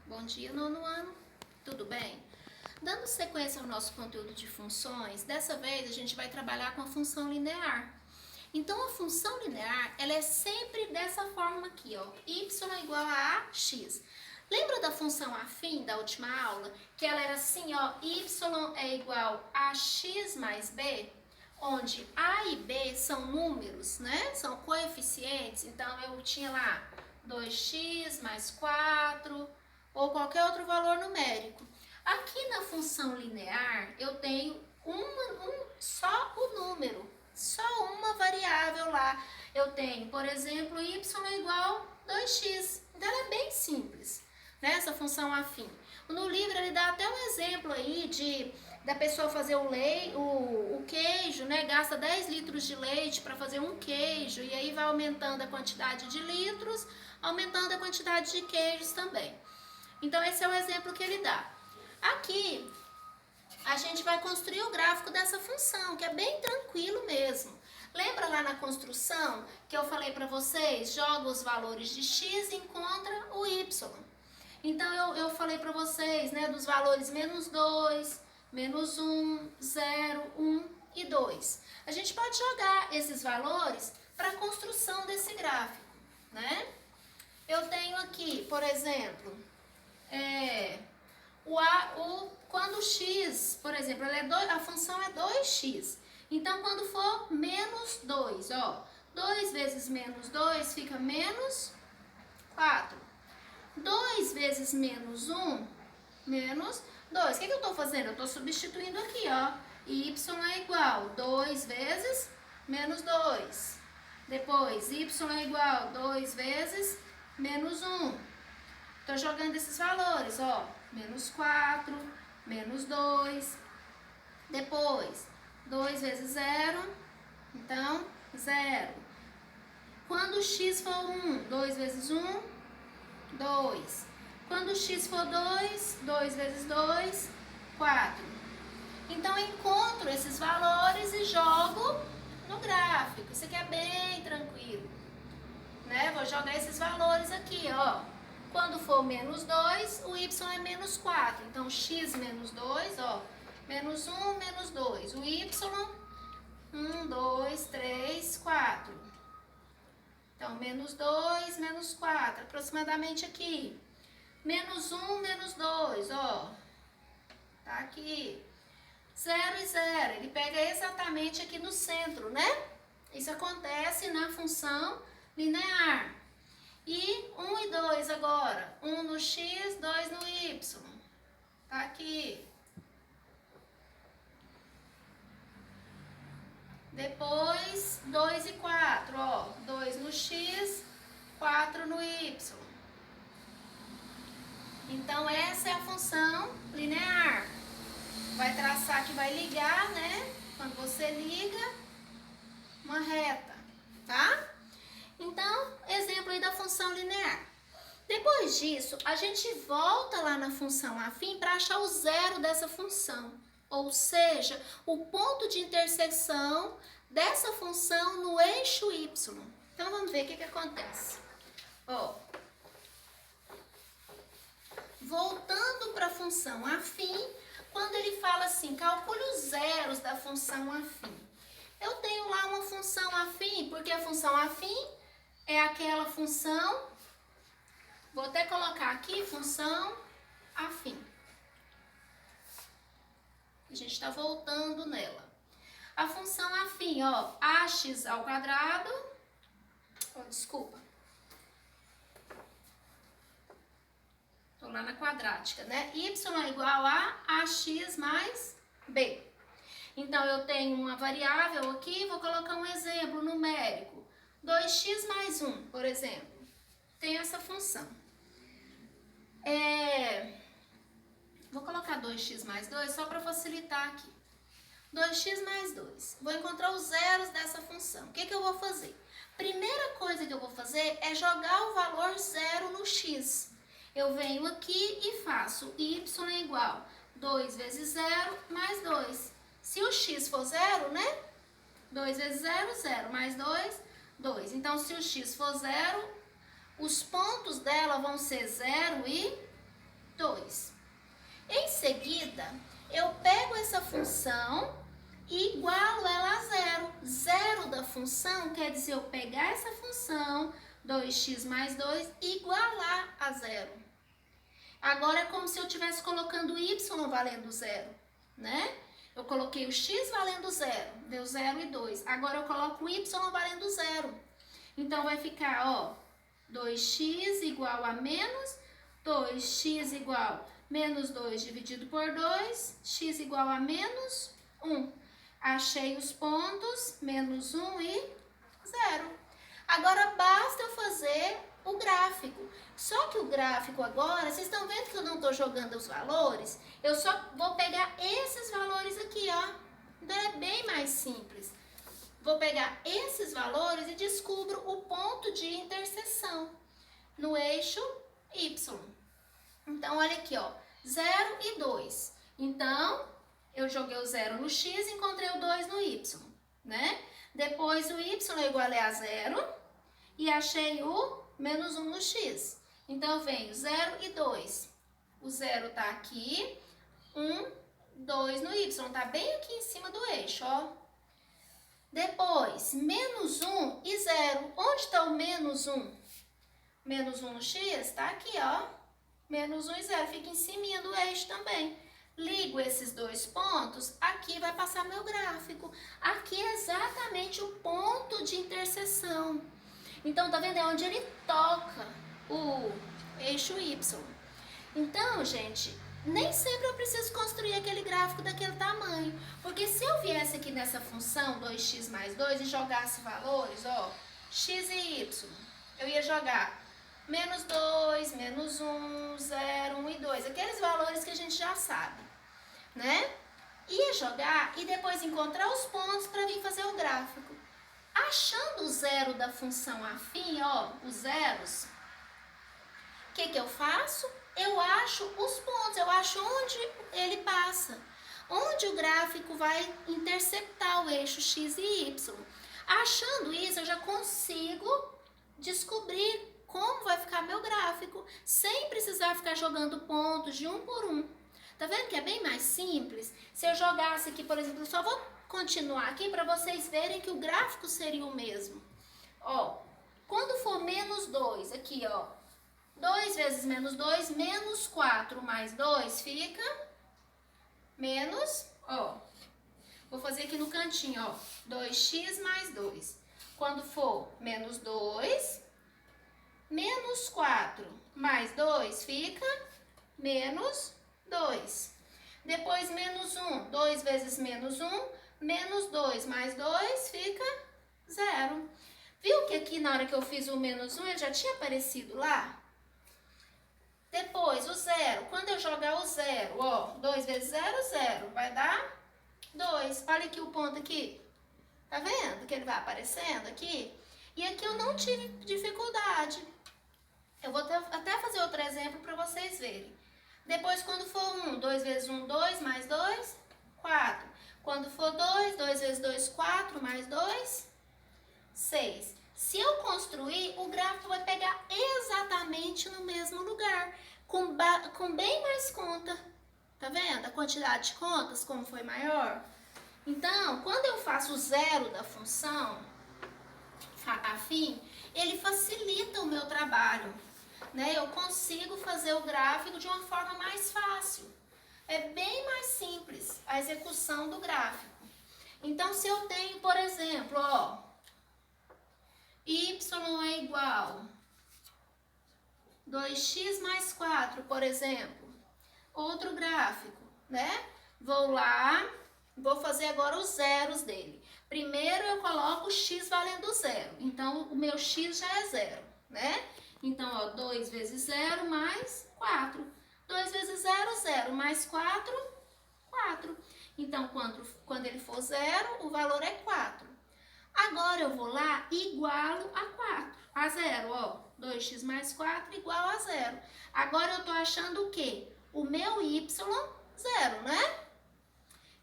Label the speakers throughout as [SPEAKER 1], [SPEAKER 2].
[SPEAKER 1] Bom dia, nono ano. Tudo bem? Dando sequência ao nosso conteúdo de funções, dessa vez a gente vai trabalhar com a função linear. Então, a função linear, ela é sempre dessa forma aqui, ó, y igual a x. Lembra da função afim da última aula? Que ela era assim, ó, y é igual a x mais b, onde a e b são números, né? São coeficientes. Então, eu tinha lá 2x mais 4 ou qualquer outro valor numérico. Aqui na função linear, eu tenho só o número, só uma variável lá. Eu tenho, por exemplo, y igual a 2x. Então, ela é bem simples, né, essa função afim. No livro, ele dá até um exemplo aí da pessoa fazer o queijo, né, gasta 10 litros de leite para fazer um queijo, e aí vai aumentando a quantidade de litros, aumentando a quantidade de queijos também. Então, esse é o exemplo que ele dá. Aqui, a gente vai construir o gráfico dessa função, que é bem tranquilo mesmo. Lembra lá na construção que eu falei para vocês? Joga os valores de x e encontra o y. Então, eu falei para vocês, né, dos valores menos 2, menos 1, 0, 1 e 2. A gente pode jogar esses valores para a construção desse gráfico, né? Eu tenho aqui, por exemplo, quando x, por exemplo, a função é 2x. Então, quando for menos 2, ó, 2 vezes menos 2 fica menos 4. 2 vezes menos 1, menos 2. O que eu estou fazendo? Eu estou substituindo aqui, ó. Y é igual 2 vezes menos 2. Depois, y é igual 2 vezes menos 1. Estou jogando esses valores, ó. Menos 4, menos 2. Depois, 2 vezes 0, então, 0. Quando x for 1, 2 vezes 1, 2. Quando x for 2, 2 vezes 2, 4. Então, eu encontro esses valores e jogo no gráfico. Isso aqui é bem tranquilo, né? Vou jogar esses valores aqui, ó. Quando for menos 2, o y é menos 4. Então, x menos 2, ó, menos 1, menos 2. O y, 1, 2, 3, 4. Então, menos 2, menos 4, aproximadamente aqui. Menos 1, menos 2, ó. Tá aqui. 0 e 0, ele pega exatamente aqui no centro, né? Isso acontece na função linear. E 1 e 2 agora. 1 no x, 2 no y. Tá aqui. Depois, 2 e 4, ó. 2 no x, 4 no y. Então, essa é a função linear. Vai traçar que vai ligar, né? Quando você liga, uma reta, tá? Então, exemplo aí da função linear. Depois disso, a gente volta lá na função afim para achar o zero dessa função. Ou seja, o ponto de intersecção dessa função no eixo y. Então, vamos ver o que acontece. Ó, voltando para a função afim, quando ele fala assim, calcule os zeros da função afim. Eu tenho lá uma função afim, porque a função afim é aquela função, vou até colocar aqui, função afim. A gente está voltando nela. A função afim, ó, ax ao quadrado, desculpa. Estou lá na quadrática, né? Y é igual a ax mais b. Então, eu tenho uma variável aqui, vou colocar um exemplo numérico. 2x mais 1, por exemplo. Tem essa função. Vou colocar 2x mais 2 só para facilitar aqui. 2x mais 2. Vou encontrar os zeros dessa função. O que eu vou fazer? Primeira coisa que eu vou fazer é jogar o valor zero no x. Eu venho aqui e faço y é igual a 2 vezes 0 mais 2. Se o x for 0, né? 2 vezes 0, 0. Mais 2, 2. Então, se o x for 0, os pontos dela vão ser 0 e 2. Em seguida, eu pego essa função e igualo ela a zero. Zero da função quer dizer eu pegar essa função, 2x mais 2, e igualar a zero. Agora é como se eu estivesse colocando y valendo zero, né? Eu coloquei o x valendo zero, deu 0 e 2. Agora eu coloco o y valendo zero. Então vai ficar, ó, 2x igual a menos, 2x igual menos 2 dividido por 2, x igual a menos 1. Achei os pontos, menos 1 e 0. Agora basta eu fazer o gráfico. Só que o gráfico agora, vocês estão vendo que eu não estou jogando os valores? Eu só vou pegar esses valores aqui, ó. Então é bem mais simples. Vou pegar esses valores e descubro o ponto de interseção no eixo Y. Então, olha aqui, ó, 0 e 2. Então, eu joguei o 0 no x e encontrei o 2 no y, né? Depois, o y eu igualei a 0 e achei o menos 1 no x. Então, eu venho 0 e 2. O 0 tá aqui, 1, 2 no y. Tá bem aqui em cima do eixo, ó. Depois, menos 1 e 0. Onde está o menos 1? Menos 1 no x tá aqui, ó. Menos 1 e 0, fica em cima do eixo também. Ligo esses dois pontos, aqui vai passar meu gráfico. Aqui é exatamente o ponto de interseção. Então, tá vendo? É onde ele toca o eixo Y. Então, gente, nem sempre eu preciso construir aquele gráfico daquele tamanho. Porque se eu viesse aqui nessa função 2x mais 2 e jogasse valores, ó, x e y, eu ia jogar menos 2, menos 1, 0, 1 e 2. Aqueles valores que a gente já sabe, né? Ia jogar e depois encontrar os pontos para vir fazer o gráfico. Achando o zero da função afim, ó, os zeros, o que eu faço? Eu acho os pontos, eu acho onde ele passa. Onde o gráfico vai interceptar o eixo x e y. Achando isso, eu já consigo descobrir como vai ficar meu gráfico, sem precisar ficar jogando pontos de um por um. Tá vendo que é bem mais simples? Se eu jogasse aqui, por exemplo, eu só vou continuar aqui para vocês verem que o gráfico seria o mesmo. Ó, quando for menos 2, aqui, ó, 2 vezes menos 2, menos 4 mais 2 fica menos, ó, vou fazer aqui no cantinho, ó, 2x mais 2. Quando for menos 2... menos 4 mais 2 fica menos 2. Depois, menos 1. 2 vezes menos 1, menos 2 mais 2 fica 0. Viu que aqui na hora que eu fiz o menos 1, ele já tinha aparecido lá? Depois, o 0. Quando eu jogar o 0, ó, 2 vezes 0, 0. Vai dar 2. Olha aqui o ponto aqui. Tá vendo que ele vai aparecendo aqui? E aqui eu não tive dificuldade. Eu vou até fazer outro exemplo para vocês verem. Depois, quando for 1, 2 vezes 1, 2, mais 2, 4. Quando for 2, 2 vezes 2, 4, mais 2, 6. Se eu construir, o gráfico vai pegar exatamente no mesmo lugar, com bem mais conta. Tá vendo a quantidade de contas, como foi maior? Então, quando eu faço o zero da função afim, ele facilita o meu trabalho, né? Eu consigo fazer o gráfico de uma forma mais fácil. É bem mais simples a execução do gráfico. Então, se eu tenho, por exemplo, ó, y é igual 2x mais 4, por exemplo, outro gráfico, né? Vou lá, vou fazer agora os zeros dele. Primeiro eu coloco x valendo 0, então o meu x já é 0, né? Então, ó, 2 vezes 0 mais 4. 2 vezes 0, 0, mais 4, 4. Então, quando ele for 0, o valor é 4. Agora eu vou lá e igualo a 4, a 0, ó. 2x mais 4 igual a 0. Agora eu tô achando o quê? O meu y, 0, né?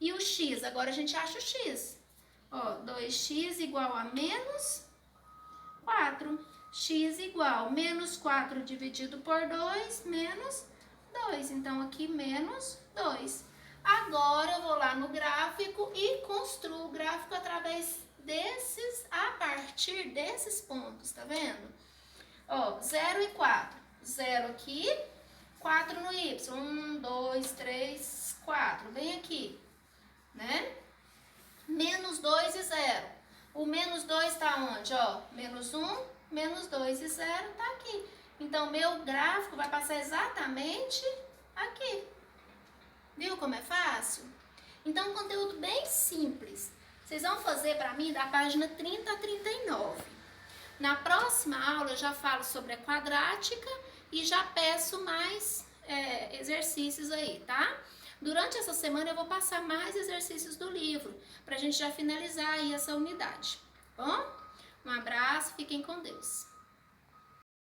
[SPEAKER 1] E o x, agora a gente acha o x. Ó, 2x igual a menos 4. X igual menos 4 dividido por 2, menos 2. Então, aqui menos 2. Agora, eu vou lá no gráfico e construo o gráfico através desses, a partir desses pontos, tá vendo? Ó, 0 e 4. 0 aqui, 4 no Y. 1, 2, 3, 4. Bem aqui, né? Menos 2 e 0. O menos 2 tá onde? Ó, menos 1, menos 2 e 0 tá aqui. Então, meu gráfico vai passar exatamente aqui. Viu como é fácil? Então, um conteúdo bem simples. Vocês vão fazer para mim da página 30 a 39. Na próxima aula, eu já falo sobre a quadrática e já peço mais exercícios aí, tá? Durante essa semana, eu vou passar mais exercícios do livro, pra gente já finalizar aí essa unidade, tá bom? Um abraço, fiquem com Deus.